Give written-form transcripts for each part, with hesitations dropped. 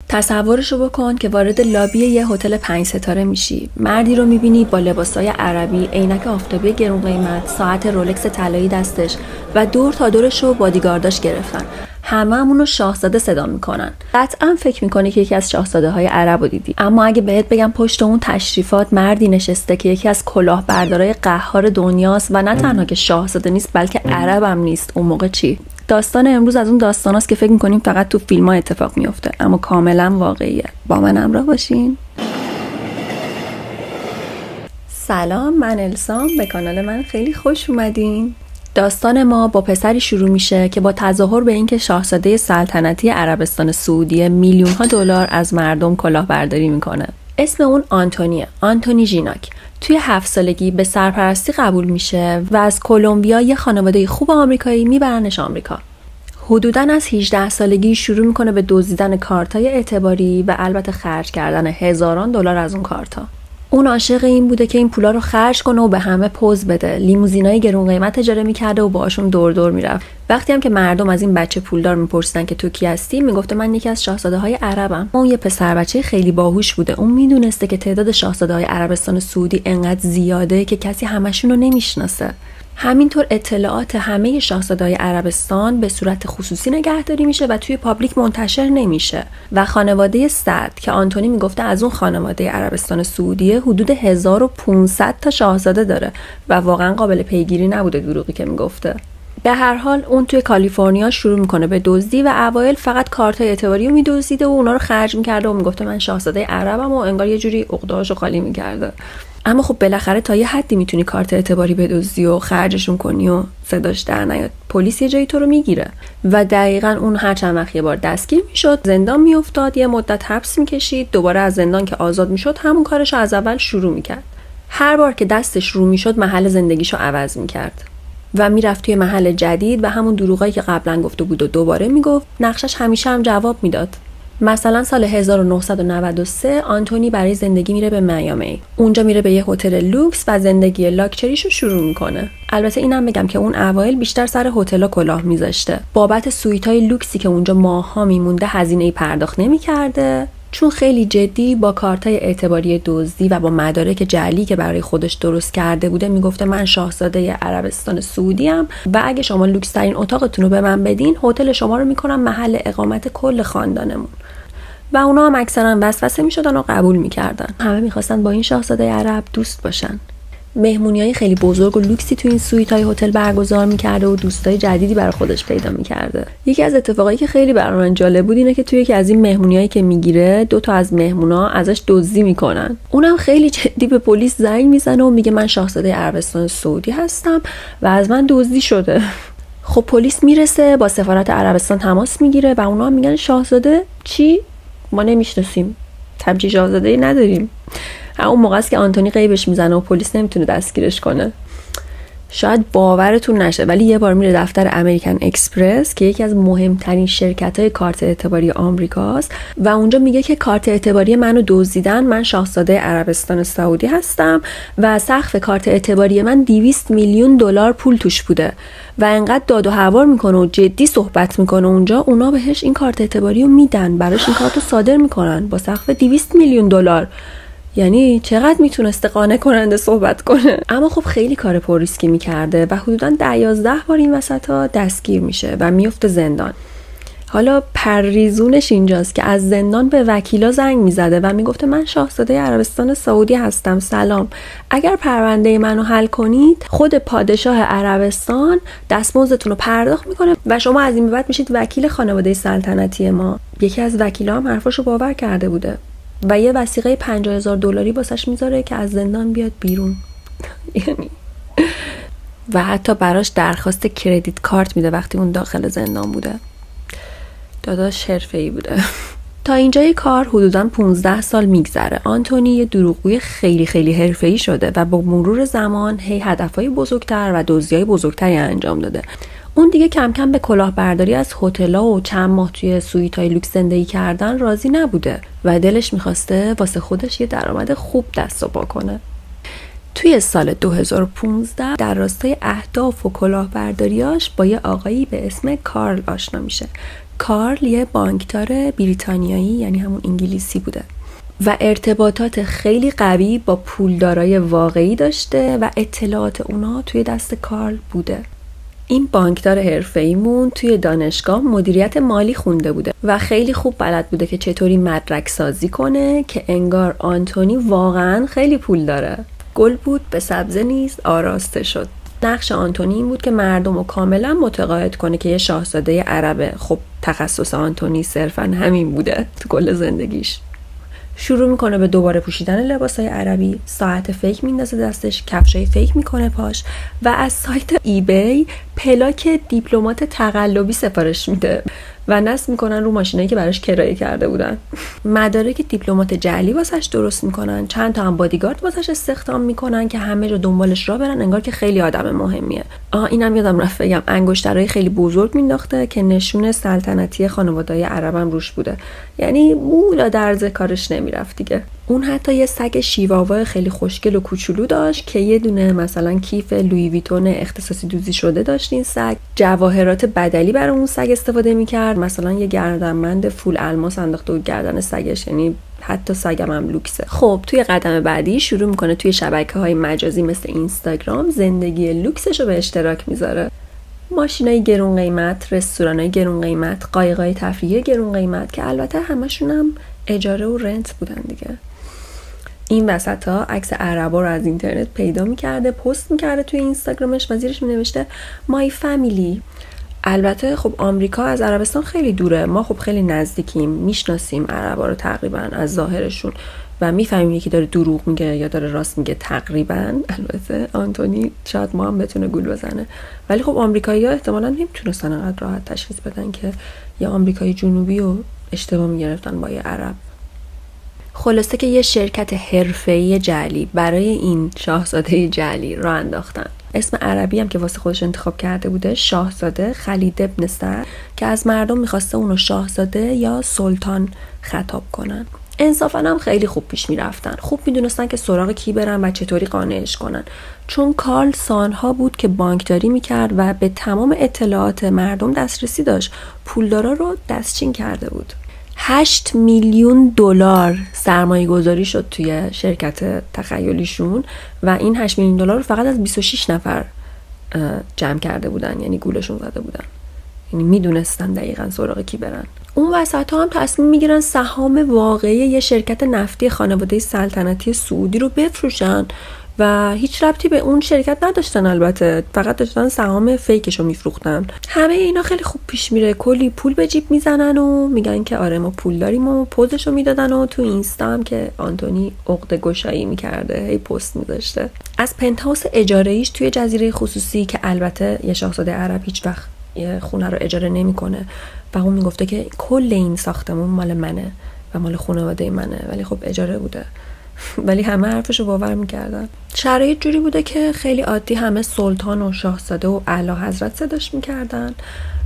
تصورشو بکن که وارد لابی یه هتل 5 ستاره میشی. مردی رو میبینی با لباسای عربی، عینک آفتابی گرون قیمت، ساعت رولکس طلایی دستش و دور تا دورشو بادیگارداش گرفتن. هممونو شاهزاده صدا میکنن. قطعا فکر میکنی که یکی از شاهزاده های عرب رو دیدی. اما اگه بهت بگم پشت اون تشریفات مردی نشسته که یکی از کلاهبردارای قهار دنیاست و نه تنها که شاهزاده نیست بلکه عرب هم نیست، اون موقع چی؟ داستان امروز از اون داستاناست که فکر میکنیم فقط تو فیلم‌ها اتفاق میفته، اما کاملا واقعیه. با من همراه باشین. سلام، من السام، به کانال من خیلی خوش اومدین. داستان ما با پسری شروع میشه که با تظاهر به اینکه شاهزاده سلطنتی عربستان سعودی میلیون‌ها دلار از مردم کلاهبرداری میکنه. اسم اون آنتونیه، آنتونی ژیناک. توی 7 سالگی به سرپرستی قبول میشه و از کلمبیا یه خانواده خوب آمریکایی میبرنش آمریکا. حدوداً از 18 سالگی شروع میکنه به دزدیدن کارتای اعتباری و البته خرج کردن هزاران دلار از اون کارتا. اون عاشق این بوده که این پولا رو خرج کنه و به همه پوز بده. لیموزینای گرون قیمت اجاره میکرده و باهاشون دور دور میرفت. وقتی هم که مردم از این بچه پولدار میپرسیدن که تو کی هستی، میگفته من یکی از شاهزاده های عربم. اون یه پسر بچه خیلی باهوش بوده. اون میدونسته که تعداد شاهزاده های عربستان سعودی انقدر زیاده که کسی همشون رو نمیشناسه. همینطور اطلاعات همه شاهزاده‌های عربستان به صورت خصوصی نگهداری میشه و توی پابلیک منتشر نمیشه. و خانواده سعد که آنتونی میگفته از اون خانواده عربستان سعودیه حدود 1500 تا شاهزاده داره و واقعا قابل پیگیری نبوده دروغی که میگفته. به هر حال اون توی کالیفرنیا شروع میکنه به دزدی و اوایل فقط کارتای اعتباری رو میدزدیده و اونا رو خرج میکرده و میگفته من شاهزاده عربم و انگار یه جوری عقده‌هاشو خالی میکرده. اما خب بالاخره تا یه حدی میتونی کارت اعتباری بدزدی و خرجشون کنی و صداش در نیاد. پلیس یه جایی تو رو میگیره و دقیقاً اون هر چند وقت یه بار دستگیر میشد، زندان میافتاد، یه مدت حبس میکشید، دوباره از زندان که آزاد میشد همون کارشو از اول شروع میکرد. هر بار که دستش رو میشد محل زندگیشو عوض میکرد و میرفت توی محل جدید و همون دروغایی که قبلا گفته بود و دوباره میگفت. نقشش همیشه هم جواب میداد. مثلا سال 1993 آنتونی برای زندگی میره به میامی. اونجا میره به یه هتل لوکس و زندگی لاکچریشو شروع میکنه. البته اینم بگم که اون اوایل بیشتر سر هتل‌ها کلاه میذاشته. بابت سویتای لوکسی که اونجا ماه‌ها میمونده هزینه‌ای پرداخت نمیکرده، چون خیلی جدی با کارتای اعتباری دزدی و با مدارک جعلی که برای خودش درست کرده بوده میگفته من شاهزاده عربستان سعودی ام و اگه شما لوکس ترین اتاقتون رو به من بدین هتل شما رو میکنم محل اقامت کل خاندانمون. و اونا هم اکثرا وسوسه میشدن و قبول میکردن. همه میخواستن با این شاهزاده عرب دوست باشن. مهمونیای خیلی بزرگ و لوکسی تو این سویتای هتل برگزار میکرده و دوستای جدیدی برای خودش پیدا میکرده. یکی از اتفاقایی که خیلی برای من جالب بود اینه که توی یکی از این مهمونیایی که میگیره 2 تا از مهمونا ازش دزدی میکنن. اونم خیلی جدی به پلیس زنگ میزنه و میگه من شاهزاده عربستان سعودی هستم و از من دزدی شده. خب پلیس میرسه، با سفارت عربستان تماس میگیره و اونا میگن شاهزاده چی؟ ما نمیشناسیم، همچین شاهزاده‌ای نداریم. اون موقع است که آنتونی غیبش میزنه و پلیس نمیتونه دستگیرش کنه. شاید باورتون نشه ولی یه بار میره دفتر امریکن اکسپرس که یکی از مهمترین شرکت‌های کارت اعتباری آمریکاست و اونجا میگه که کارت اعتباری منو دزدیدن، من شاهزاده عربستان سعودی هستم و سقف کارت اعتباری من 200 میلیون دلار پول توش بوده و انقدر داد و هوار میکنه و جدی صحبت میکنه اونجا. اونا بهش این کارت اعتباری رو میدن، براش این کارتو صادر میکنن با سقف 200 میلیون دلار. یعنی چقدر میتونسته قانع کننده صحبت کنه. اما خب خیلی کار پر ریسکی میکرده و حدوداً 10-11 بار این وسطا دستگیر میشه و میفته زندان. حالا پریزونش اینجاست که از زندان به وکیلا زنگ میزده و میگفته من شاهزاده عربستان سعودی هستم، سلام، اگر پرونده منو حل کنید خود پادشاه عربستان دستمزدتون رو پرداخت میکنه و شما از این به بعد میشید وکیل خانواده سلطنتی ما. یکی از وکیلا هم حرفشو باور کرده بوده و یه وثیقه 50,000 دلاری واسش میذاره که از زندان بیاد بیرون. یعنی و حتی براش درخواست کردیت کارت میده وقتی اون داخل زندان بوده. داداش حرفه‌ای بوده. تا اینجای کار حدوداً 15 سال میگذره. آنتونی یه دروغگوی خیلی خیلی حرفه‌ای شده و با مرور زمان هی هدفهای بزرگتر و دزدی‌های بزرگتری انجام داده. اون دیگه کم کم به کلاهبرداری از هتل‌ها و چند ماه توی سویت‌های لوکس زندگی کردن راضی نبوده و دلش می‌خواسته واسه خودش یه درآمد خوب دست و پا کنه. توی سال 2015 در راستای اهداف و کلاهبرداریاش با یه آقایی به اسم کارل آشنا میشه. کارل یه بانکدار بریتانیایی یعنی همون انگلیسی بوده و ارتباطات خیلی قوی با پولدارای واقعی داشته و اطلاعات اونا توی دست کارل بوده. این بانکدار حرفه‌ایمون توی دانشگاه مدیریت مالی خونده بوده و خیلی خوب بلد بوده که چطوری مدرک سازی کنه که انگار آنتونی واقعاً خیلی پول داره. گل بود به سبزه نیست آراسته شد. نقش آنتونی این بود که مردم رو کاملا متقاعد کنه که یه شاهزاده عربه. خب تخصص آنتونی صرفاً همین بوده تو کل زندگیش. شروع میکنه به دوباره پوشیدن لباسای عربی، ساعت فیک میندازه دستش، کفشای فیک میکنه پاش و از سایت ایبی پلاک دیپلمات تقلبی سفارش میده و نصب میکنن رو ماشینایی که براش کرایه کرده بودن. مدارک دیپلمات جعلی واسش درست میکنن، چند تا هم بادیگارد واسش استخدام میکنن که همه جا دنبالش را برن انگار که خیلی آدم مهمیه. اینم یادم رفت بگم، انگشترهای خیلی بزرگ مینداخته که نشون سلطنتی خانواده‌های عربم روش بوده، یعنی مولا درز کارش نمیرفت دیگه. اون حتی یه سگ شیواوا خیلی خوشگل و کوچولو داشت که یه دونه مثلا کیف لویی ویتون اختصاصی دوزی شده داشت. این سگ جواهرات بدلی برای اون سگ استفاده میکرد، مثلا یه گردنبند فول الماس انداخته بود گردن سگش، یعنی حتی سگم هم لوکسه. خب توی قدم بعدی شروع میکنه توی شبکه‌های مجازی مثل اینستاگرام زندگی لوکسش رو به اشتراک میذاره. ماشینای گرون قیمت، رستورانای گرون قیمت، قایقای تفریحی گرون قیمت که البته همشون هم اجاره و رنت بودن دیگه. این وسط ها عکس عربا رو از اینترنت پیدا میکرده، پست میکرده توی اینستاگرامش و زیرش مینوشته مای فامیلی. البته خب آمریکا از عربستان خیلی دوره، ما خب خیلی نزدیکیم، میشناسیم عربا رو تقریبا از ظاهرشون و میفهمیم یکی داره دروغ میگه یا داره راست میگه تقریبا. البته آنتونی شاید ما هم بتونه گول بزنه، ولی خب آمریکایی‌ها احتمالاً نمیتونستن انقدر راحت تشخیص بدن که یه آمریکایی جنوبی رو اشتباه میگرفتن با یه عرب. خلاصه که یه شرکت حرفه‌ای جعلی برای این شاهزاده جعلی راه انداختن. اسم عربی هم که واسه خودش انتخاب کرده بوده شاهزاده خالد ابن سعد که از مردم میخواسته اونو شاهزاده یا سلطان خطاب کنن. انصافا هم خیلی خوب پیش میرفتن، خوب میدونستن که سراغ کی برن و چطوری قانعش کنن، چون کارل سالها بود که بانکداری میکرد و به تمام اطلاعات مردم دسترسی داشت. پولدارا رو دستچین کرده بود. 8 میلیون دلار سرمایه گذاری شد توی شرکت تخیلیشون و این 8 میلیون دلار رو فقط از 26 نفر جمع کرده بودن، یعنی گولشون زده بودن، یعنی میدونستن دقیقاً سراغ کی برن. اون وسط هم تصمیم میگیرن سهام واقعی یه شرکت نفتی خانواده سلطنتی سعودی رو بفروشن و هیچ ربطی به اون شرکت نداشتن، البته فقط داشتن سهام فیکش رو میفروختن. همه اینا خیلی خوب پیش میره، کلی پول به جیب میزنن و میگن که آره ما پول داریم و پوزش رو میدادن و تو اینستا هم که آنتونی عقده گشایی میکرده هی پست میذاشته از پنتهاوس اجاره ایش توی جزیره خصوصی که البته یه شاهزاده عرب هیچ وقت یه خونه رو اجاره نمیکنه و اون میگفته که کل این ساختمون مال منه و مال خانواده منه، ولی خب اجاره بوده، ولی همه حرفشو باور میکردن. شرایط جوری بوده که خیلی عادی همه سلطان و شاهزاده و اعلی حضرت صداش میکردن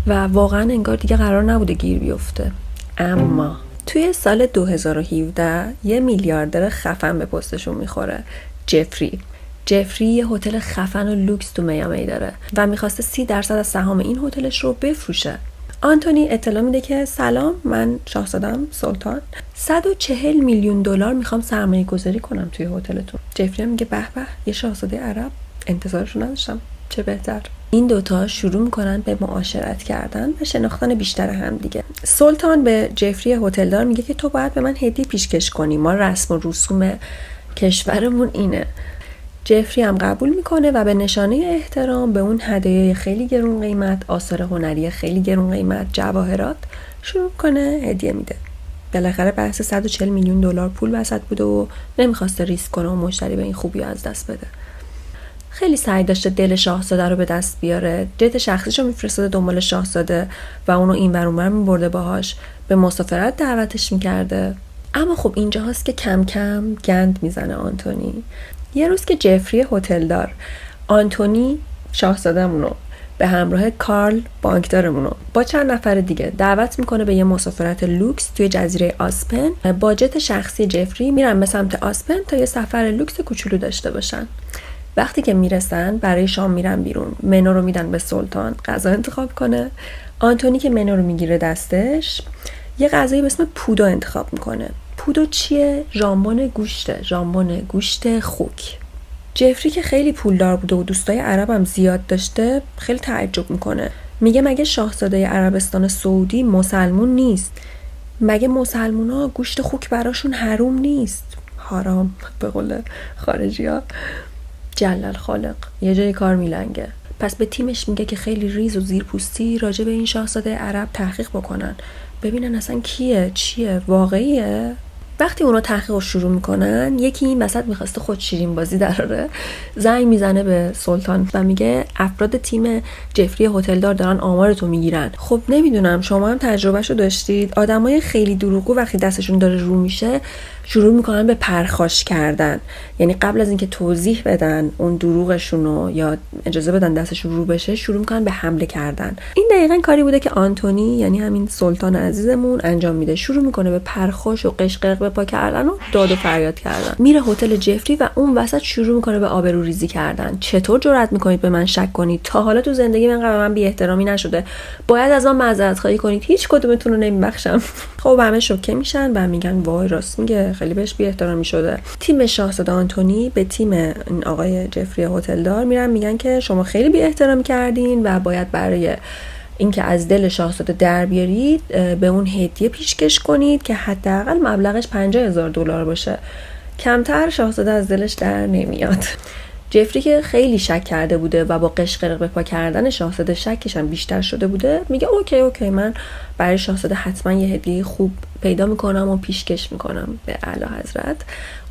و واقعا انگار دیگه قرار نبوده گیر بیفته. اما توی سال 2017 یه میلیاردر خفن به پستشون میخوره، جفری یه هتل خفن و لوکس تو میامی داره و میخواسته 30% از سهام این هتلش رو بفروشه. آنتونی اطلاع میده که سلام، من شاهزاده‌ام سلطان، 140 میلیون دلار میخوام سرمایه گذاری کنم توی هتلتون. جفری هم میگه به به، یه شاهزاده عرب، انتظارشو نداشتم، چه بهتر. این دوتا شروع میکنن به معاشرت کردن و شناختن بیشتر هم دیگه. سلطان به جفری هتلدار میگه که تو باید به من هدیه پیشکش کنی، ما رسم و رسوم کشورمون اینه. جفری هم قبول میکنه و به نشانه احترام به اون هدیه خیلی گرون قیمت، آثار هنری خیلی گرون قیمت، جواهرات شروع کنه هدیه میده. بالاخره بحث 140 میلیون دلار پول وسط بوده و نمیخواسته ریسک کنه و مشتری به این خوبی از دست بده. خیلی سعی داشته دل شاهزاده رو به دست بیاره، جت شخصیشو میفرستاده دنبال شاهزاده و اونو این ور اون ور میبرده باهاش، به مسافرت دعوتش میکرده. اما خب اینجا هست که کم کم گند میزنه آنتونی. یه روز که جفری هتلدار آنتونی شاهزاده‌مونو به همراه کارل بانکدارمونو با چند نفر دیگه دعوت میکنه به یه مسافرت لوکس توی جزیره آسپن. با جت شخصی جفری میرن به سمت آسپن تا یه سفر لوکس کوچولو داشته باشن. وقتی که میرسن برای شام میرن بیرون، منو رو میدن به سلطان غذا انتخاب کنه. آنتونی که منو رو میگیره دستش، یه غذایی به اسم پودو انتخاب میکنه. پودو چیه؟ ژامبون گوشته، ژامبون گوشت خوک. جفری که خیلی پولدار بوده و دوستای عربم زیاد داشته خیلی تعجب میکنه. میگه مگه شاهزاده عربستان سعودی مسلمون نیست؟ مگه مسلمونا گوشت خوک براشون حروم نیست؟ حرام به قول خارجی ها. جلل خالق یه جای کار میلنگه. پس به تیمش میگه که خیلی ریز و زیرپوستی راجع به این شاهزاده عرب تحقیق بکنن، ببینن اصلا کیه، چیه، واقعیه. وقتی اونا تحقیق رو شروع میکنن، یکی این وسط میخواسته خود شیرین بازی دراره، زنگ میزنه به سلطان و میگه افراد تیم جفری هتلدار دارن آمارتو میگیرن. خب نمیدونم شما هم تجربهشو داشتید، آدمای خیلی دروغگو وقتی دستشون داره رو میشه شروع میکنن به پرخاش کردن. یعنی قبل از اینکه توضیح بدن اون دروغشونو یا اجازه بدن دستشون رو بشه، شروع میکنن به حمله کردن. این دقیقاً کاری بوده که آنتونی، یعنی همین سلطان عزیزمون، انجام میده. شروع میکنه به پرخاش و قشقرق به پا کردن و داد و فریاد کردن. میره هتل جفری و اون وسط شروع میکنه به آبروریزی کردن. چطور جرئت میکنید به من شک کنید؟ تا حالا تو زندگی من قبل من بی احترامی نشده، باید از من معذرت خواهی کنید، هیچ کدومتون رو نمیبخشم. خب همه شوکه میشن و میگن وای راست میگه، خیلی بهش بی احترامی شده. تیم شاهزاده آنتونی به تیم این آقای جفری هتلدار میرن میگن که شما خیلی بی احترامی کردین و باید برای اینکه از دل شاهزاده در بیارید به اون هدیه پیشکش کنید که حداقل مبلغش $50,000 باشه. کمتر شاهزاده از دلش در نمیاد. جفری که خیلی شک کرده بوده و با قشقرق به پا کردن شاهزاده شکش هم بیشتر شده بوده، میگه اوکی من برای شاهزاده حتما یه هدیه خوب پیدا میکنم و پیشکش میکنم به اعلی حضرت.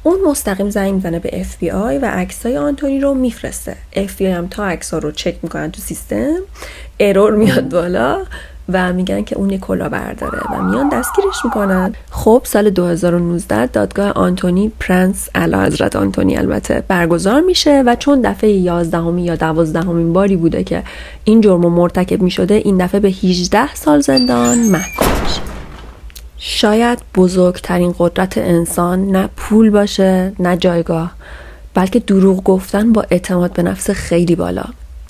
اون مستقیم زنگ میزنه به FBI و عکسای آنتونی رو میفرسته. FBI هم تا عکس‌ها رو چک میکنن تو سیستم، ارور میاد بالا و میگن که اون یه کلاهبرداره و میان دستگیرش میکنن. خب سال 2019 دادگاه آنتونی پرنس اعلیحضرت آنتونی البته برگزار میشه و چون دفعه 11 یا 12 باری بوده که این جرم مرتکب میشده، این دفعه به 18 سال زندان محکوم میشه. شاید بزرگترین قدرت انسان نه پول باشه نه جایگاه، بلکه دروغ گفتن با اعتماد به نفس خیلی بالا.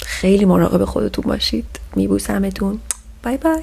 خیلی مراقب خودتون باشید. میبوسمتون. بای بای.